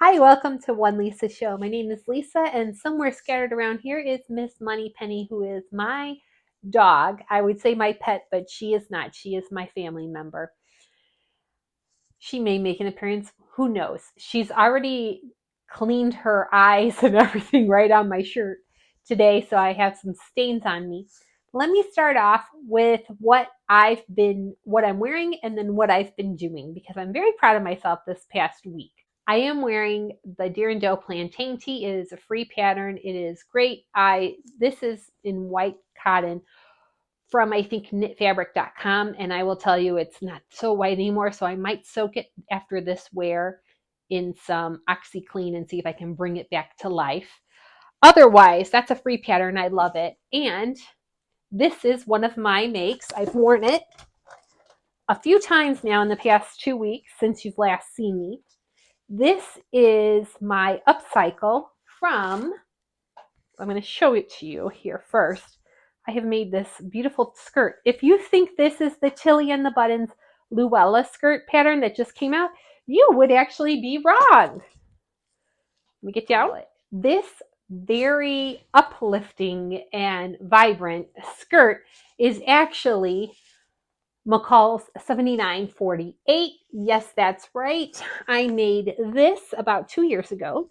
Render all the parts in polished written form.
Hi, welcome to One Lisa Show. My name is Lisa, and somewhere scattered around here is Miss Moneypenny, who is my dog. I would say my pet, but she is not. She is my family member. She may make an appearance. Who knows? She's already cleaned her eyes and everything right on my shirt today, so I have some stains on me. Let me start off with what I'm wearing and then what I've been doing because I'm very proud of myself this past week. I am wearing the Deer and Doe Plantain Tee. It is a free pattern. It is great. This is in white cotton from I think knitfabric.com, and I will tell you it's not so white anymore, so I might soak it after this wear in some OxyClean and see if I can bring it back to life. Otherwise, that's a free pattern. I love it. And this is one of my makes. I've worn it a few times now in the past 2 weeks since you've last seen me. This is my upcycle from, I'm going to show it to you here first. I have made this beautiful skirt. If you think this is the Tilly and the Buttons Luella skirt pattern that just came out, you would actually be wrong. Let me get down. This very uplifting and vibrant skirt is actually McCall's 7948. Yes, that's right. I made this about 2 years ago.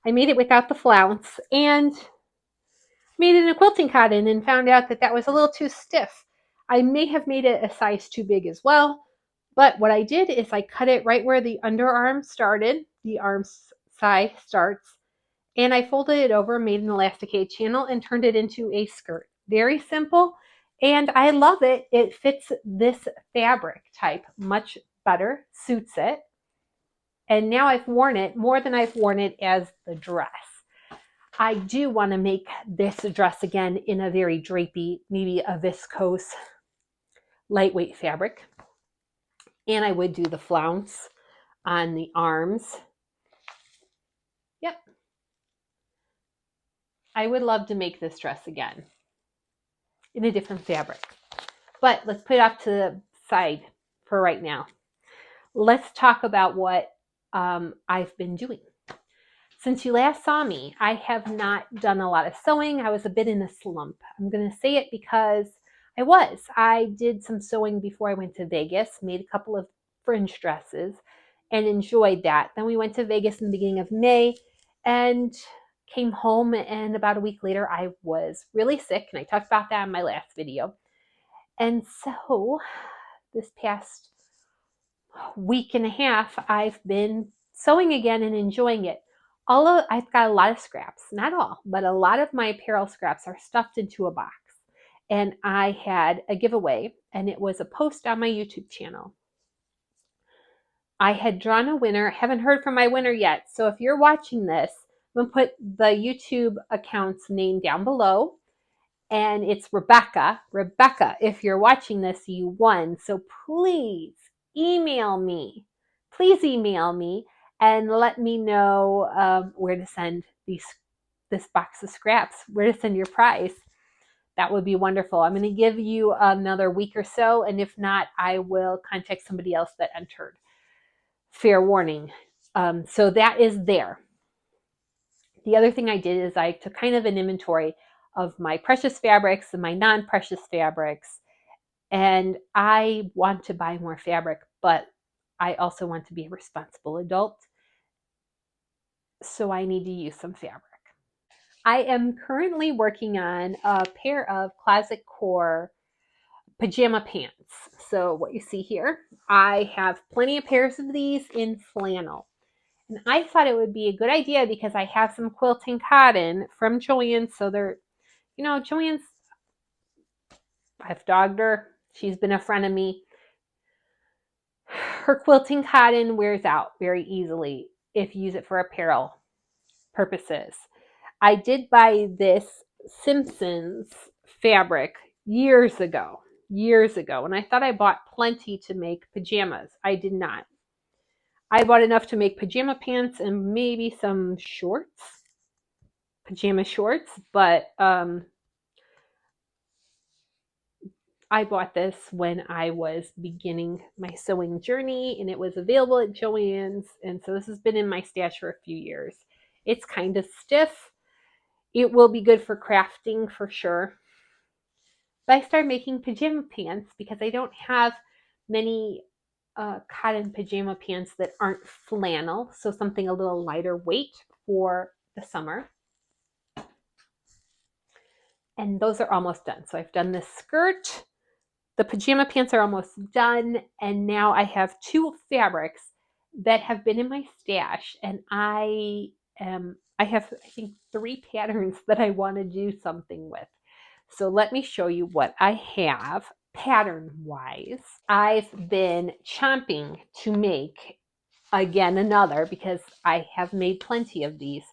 I made it without the flounce and made it in a quilting cotton and found out that that was a little too stiff. I may have made it a size too big as well, but what I did is I cut it right where the underarm started, the arm side starts, and I folded it over, made an elasticate channel, and turned it into a skirt. Very simple, and I love it. It fits this fabric type much better, suits it, and now I've worn it more than I've worn it as the dress. I do want to make this dress again in a very drapey, maybe a viscose, lightweight fabric. And I would do the flounce on the arms. Yep. I would love to make this dress again in a different fabric. But let's put it off to the side for right now. Let's talk about what I've been doing. Since you last saw me, I have not done a lot of sewing. I was a bit in a slump. I'm going to say it because I did some sewing before I went to Vegas, made a couple of fringe dresses and enjoyed that. Then we went to Vegas in the beginning of May and came home, and about a week later I was really sick, and I talked about that in my last video. And so this past week and a half I've been sewing again and enjoying it. I've got a lot of scraps, not all, but a lot of my apparel scraps are stuffed into a box. And I had a giveaway, and it was a post on my YouTube channel. I had drawn a winner. Haven't heard from my winner yet. So if you're watching this, I'm going to put the YouTube account's name down below. And it's Rebecca. Rebecca, if you're watching this, you won. So please email me. Please email me and let me know where to send this box of scraps, where to send your prize. That would be wonderful. I'm going to give you another week or so, and if not, I will contact somebody else that entered. Fair warning. So that is there. The other thing I did is I took kind of an inventory of my precious fabrics and my non-precious fabrics, and I want to buy more fabric, but I also want to be a responsible adult, so I need to use some fabric. I am currently working on a pair of Closet Core pajama pants. So what you see here, I have plenty of pairs of these in flannel. And I thought it would be a good idea because I have some quilting cotton from Joann's. So they're, Joann's, I've dogged her. She's been a friend of me. Her quilting cotton wears out very easily if you use it for apparel purposes. I did buy this Simpsons fabric years ago, and I thought I bought plenty to make pajamas. I did not. I bought enough to make pajama pants and maybe some shorts, pajama shorts, but I bought this when I was beginning my sewing journey and it was available at Joann's. And so this has been in my stash for a few years. It's kind of stiff. It will be good for crafting for sure. But I started making pajama pants because I don't have many cotton pajama pants that aren't flannel. So something a little lighter weight for the summer. And those are almost done. So I've done this skirt. The pajama pants are almost done, and now I have two fabrics that have been in my stash, and I have I think three patterns that I want to do something with. So let me show you what I have pattern wise. I've been chomping to make again another because I have made plenty of these,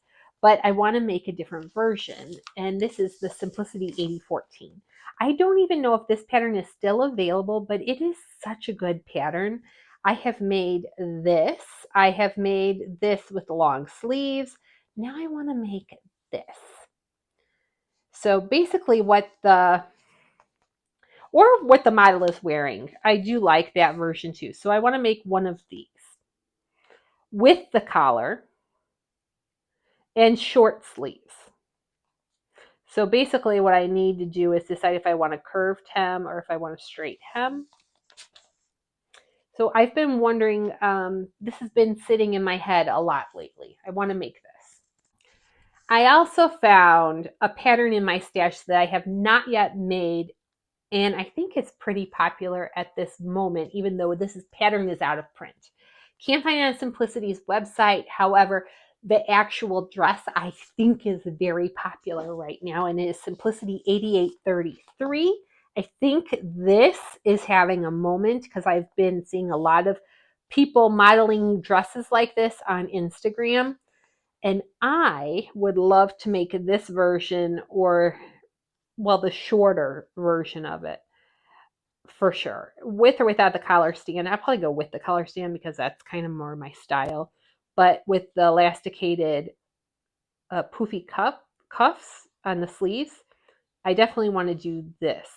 but I want to make a different version. And this is the Simplicity 8014. I don't even know if this pattern is still available, but it is such a good pattern. I have made this. I have made this with the long sleeves. Now I want to make this. So basically what the model is wearing. I do like that version too. So I want to make one of these with the collar and short sleeves. So basically what I need to do is decide if I want a curved hem or if I want a straight hem. So I've been wondering, this has been sitting in my head a lot lately. I want to make this. I also found a pattern in my stash that I have not yet made, and I think it's pretty popular at this moment, even though this pattern is out of print. Can't find it on Simplicity's website. However, the actual dress I think is very popular right now, and it is Simplicity 8833. I think this is having a moment because I've been seeing a lot of people modeling dresses like this on Instagram, and I would love to make this version or, well, the shorter version of it for sure. With or without the collar stand. I'll probably go with the collar stand because that's kind of more my style. But with the elasticated poofy cuffs on the sleeves, I definitely want to do this.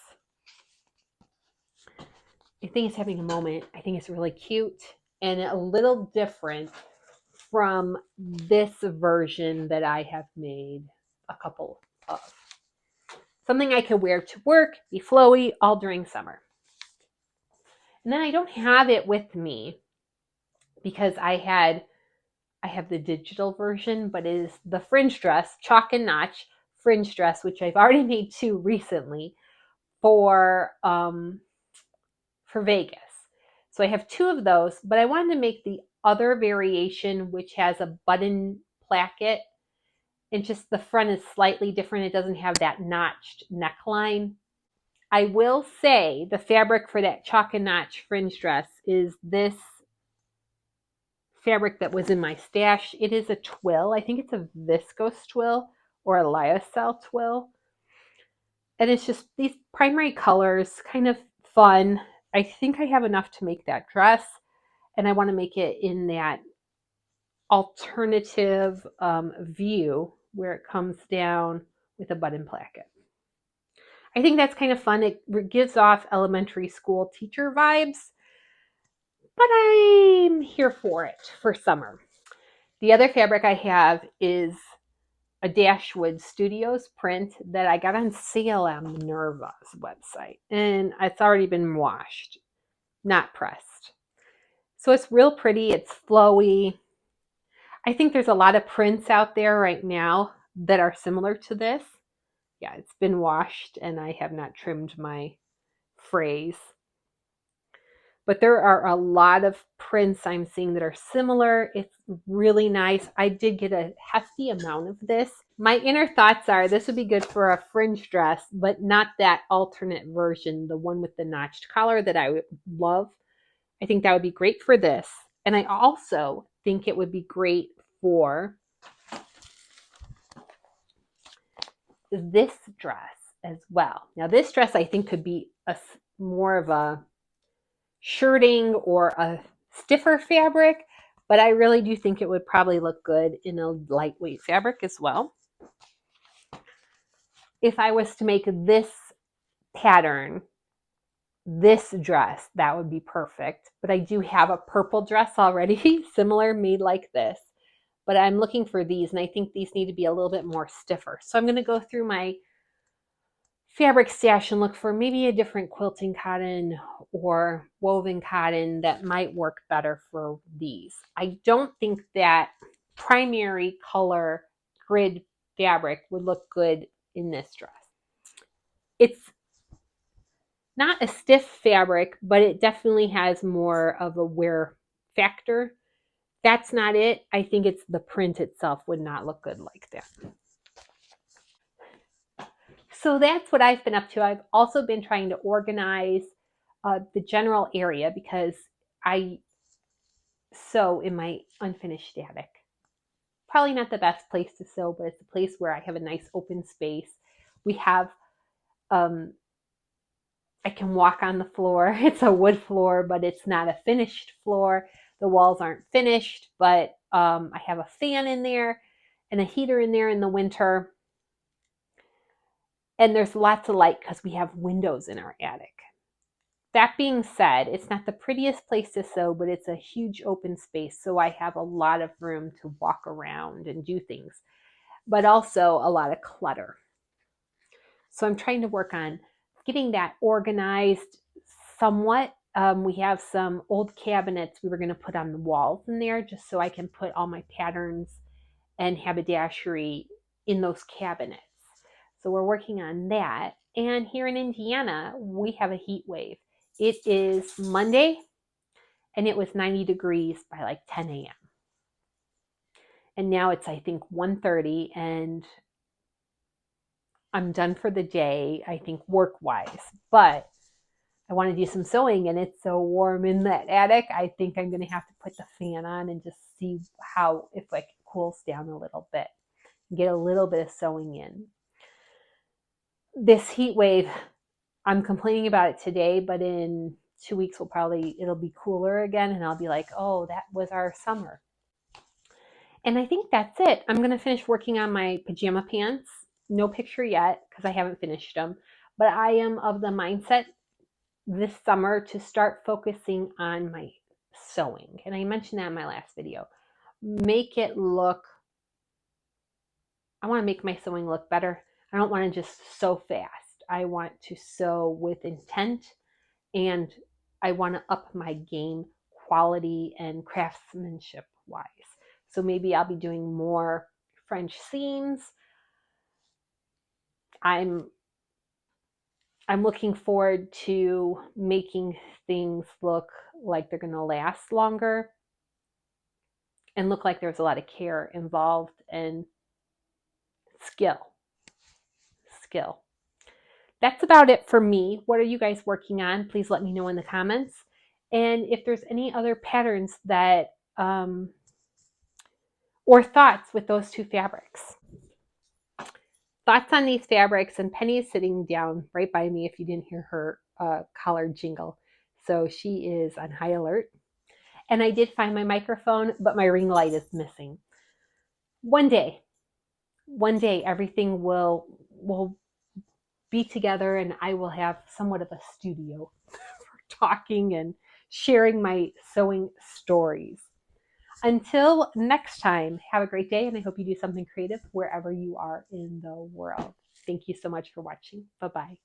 I think it's having a moment. I think it's really cute and a little different from this version that I have made a couple of. Something I could wear to work, be flowy all during summer. And then I don't have it with me because I have the digital version, but it is the fringe dress, chalk and notch fringe dress, which I've already made two recently for Vegas. So I have two of those, but I wanted to make the other variation, which has a button placket, and just the front is slightly different. It doesn't have that notched neckline. I will say the fabric for that chalk and notch fringe dress is this fabric that was in my stash. It is a twill. I think it's a viscose twill or a lyocell twill. And it's just these primary colors, kind of fun. I think I have enough to make that dress, and I want to make it in that alternative view where it comes down with a button placket. I think that's kind of fun. It gives off elementary school teacher vibes, but I'm here for it for summer. The other fabric I have is a Dashwood Studios print that I got on sale on Minerva's website, and it's already been washed, not pressed. So it's real pretty, it's flowy. I think there's a lot of prints out there right now that are similar to this. Yeah, it's been washed and I have not trimmed my phrase. But there are a lot of prints I'm seeing that are similar. It's really nice. I did get a hefty amount of this. My inner thoughts are this would be good for a fringe dress, but not that alternate version, the one with the notched collar that I would love. I think that would be great for this. And I also think it would be great for this dress as well. Now, this dress I think could be more of a shirting or a stiffer fabric, but I really do think it would probably look good in a lightweight fabric as well. If I was to make this pattern this dress, that would be perfect. But I do have a purple dress already, similar, made like this. But I'm looking for these, and I think these need to be a little bit more stiffer. So I'm going to go through my fabric stash and look for maybe a different quilting cotton or woven cotton that might work better for these. I don't think that primary color grid fabric would look good in this dress. It's not a stiff fabric, but it definitely has more of a wear factor. That's not it. I think it's the print itself would not look good like that. So that's what I've been up to. I've also been trying to organize the general area because I sew in my unfinished attic. Probably not the best place to sew, but it's a place where I have a nice open space. We have, I can walk on the floor. It's a wood floor, but it's not a finished floor. The walls aren't finished, but I have a fan in there and a heater in there in the winter. And there's lots of light because we have windows in our attic. That being said, it's not the prettiest place to sew, but it's a huge open space, so I have a lot of room to walk around and do things, but also a lot of clutter. So I'm trying to work on getting that organized somewhat. We have some old cabinets we were going to put on the walls in there just so I can put all my patterns and haberdashery in those cabinets. So we're working on that. And here in Indiana, we have a heat wave. It is Monday, and it was 90 degrees by like 10 a.m. And now it's, I think, 1:30, and I'm done for the day, I think, work-wise. But I want to do some sewing, and it's so warm in that attic. I think I'm going to have to put the fan on and just see how, if it cools down a little bit, get a little bit of sewing in. This heat wave, I'm complaining about it today, but in 2 weeks it'll be cooler again, and I'll be like, oh, that was our summer. And I think that's it. I'm going to finish working on my pajama pants. No picture yet because I haven't finished them, but I am of the mindset this summer to start focusing on my sewing. And I mentioned that in my last video. Make it look, I want to make my sewing look better. I don't want to just sew fast. I want to sew with intent, and I want to up my game quality and craftsmanship wise. So maybe I'll be doing more French seams. I'm looking forward to making things look like they're going to last longer and look like there's a lot of care involved and skill. That's about it for me. What are you guys working on? Please let me know in the comments. And if there's any other patterns that, or thoughts with those two fabrics. Thoughts on these fabrics, and Penny is sitting down right by me if you didn't hear her collar jingle. So she is on high alert. And I did find my microphone, but my ring light is missing. One day everything will be together, and I will have somewhat of a studio for talking and sharing my sewing stories. Until next time, have a great day, and I hope you do something creative wherever you are in the world. Thank you so much for watching. Bye-bye.